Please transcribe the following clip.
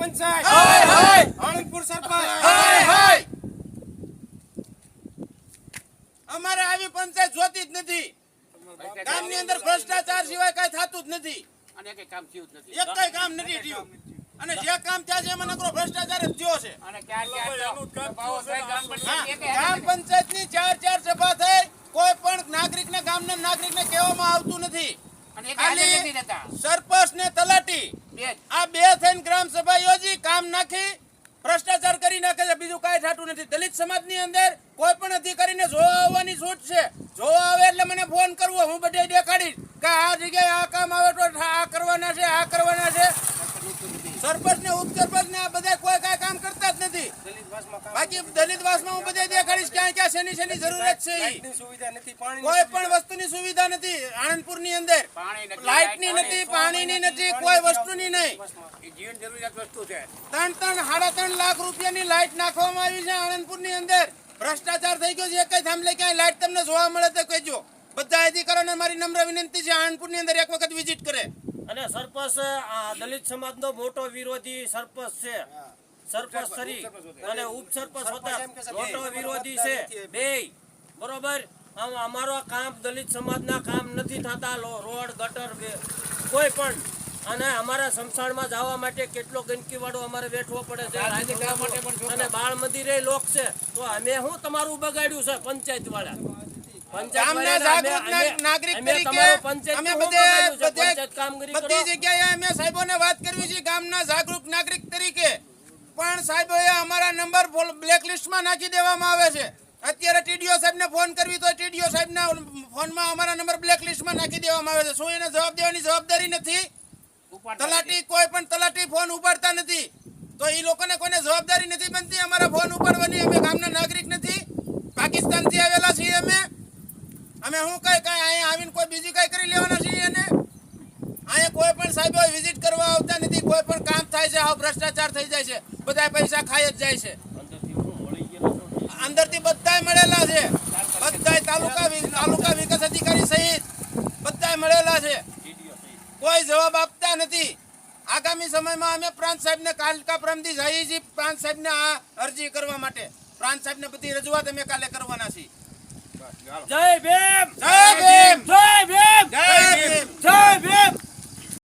પંચાયત હાય હાય આણંદપુર સરપંચ હાય હાય અમારે આવી પંચાયત જોતી જ નથી ગામની અંદર ભ્રષ્ટાચાર સિવાય કઈ થતું જ નથી અને કઈ કામ થયું જ નથી એક કઈ કામ નથી થયું અને જે કામ થયા છે એમાં નકરો ભ્રષ્ટાચાર જ થયો છે અને ગ્રામ પંચાયતની 4 સભા થઈ કોઈ પણ નાગરિકને ગામના નાગરિકને કહેવામાં આવતું નથી અને એક હાજર નથી રહેતા સરપંચ ને તલાટી આ બે થઈને ગ્રામ સભા યોજી કામ નાખી ભ્રષ્ટાચાર કરી નાખે છે બીજું કાંઈ થતું નથી દલિત સમાજની અંદર કોઈ પણ અધિકારીને જોવા આવવાની છૂટ છે જોવા આવે એટલે મને ફોન કરવો હું બધે દેખાડીશ કે આ જગ્યાએ આ કામ આવે તો આ કરવાના છે આ કરવાના છે સરપંચ ને ઉપસરપંચ ને આ બધા કોઈ કાંઈ કામ કરતા જ નથી બાકી દલિત વાસમાં હું બધે દેખાડીશ ક્યાં ક્યાં શેની જરૂરત છે કોઈ પણ વસ્તુની સુવિધા નથી આણંદપુર ની અંદર લાઇટ ની નથી પાણી ની નથી કોઈ વસ્તુની નહીં જીવન જરૂરિયાત વસ્તુ છે 3.5 લાખ રૂપિયાની લાઇટ નાખવામાં આવી છે આણંદપુર ની અંદર ભ્રષ્ટાચાર થઈ ગયો છે એક થાંભલે ક્યાંય લાઇટ તમને જોવા મળે તો કહેજો બધા અધિકારીઓને મારી નમ્ર વિનંતી છે આણંદપુર ની અંદર એક વખત વિઝિટ કરે અને સરપંચ આ દલિત સમાજનો મોટો વિરોધી સરપંચ છે સરપંચ તરી અને ઉપસરપંચ હોતા મોટો વિરોધી છે બેય બરોબર અમારો કામ દલિત સમાજના કામ નથી થતા રોડ ગટર કોઈ પણ અને અમારા સમસાણમાં જવા માટે કેટલો ગંદકી વાળો અમારે બેઠવો પડે છે અને બાળ મંદિરે લોક છે તો અમે શું તમારું બગાડ્યું છે પંચાયત વાળા બધી જગ્યાએ અમે સાહેબોને વાત કરવી છે ગામના જાગૃત નાગરિક તરીકે પણ સાહેબોએ અમારા નંબર બ્લેકલિસ્ટમાં નાખી દેવામાં આવે છે અત્યારે ટીડીઓ સાહેબને ફોન કરવી તો ટીડીઓ સાહેબના ફોનમાં અમારા નંબર બ્લેકલિસ્ટમાં નાખી દેવામાં આવે છે શું એને જવાબ દેવાની જવાબદારી નથી તલાટી કોઈ પણ તલાટી ફોન ઉપાડતા નથી તો એ લોકોને કોઈને જવાબદારી નથી બનતી અમારા ફોન ઉપાડવાની અમે ગામના નાગરિક નથી પાકિસ્તાનથી આવેલા છીએ અમે હું કઈ અહીંયા આવીને કોઈ બીજી કઈ કરી લેવાના છીએ અને અહીંયા કોઈ પણ સાહેબો વિઝિટ કરવા આવતા નથી કોઈ પણ કામ થાય છે આવો ભ્રષ્ટાચાર થઈ જાય છે બધા પૈસા ખાઈ જ જાય છે અંદરથી બધાય મળેલા છે બધાય તાલુકા વિકાસ અધિકારી સહિત બધાય મળેલા છે કોઈ જવાબ આપતા નથી આગામી સમયમાં અમે પ્રાંત સાહેબને કાલકા પ્રમદી જઈએ છીએ પ્રાંત સાહેબને આ અરજી કરવા માટે પ્રાંત સાહેબને બધી રજૂઆત અમે કાલે કરવાના છીએ જય ભીમ જય ભીમ જય ભીમ જય ભીમ જય ભીમ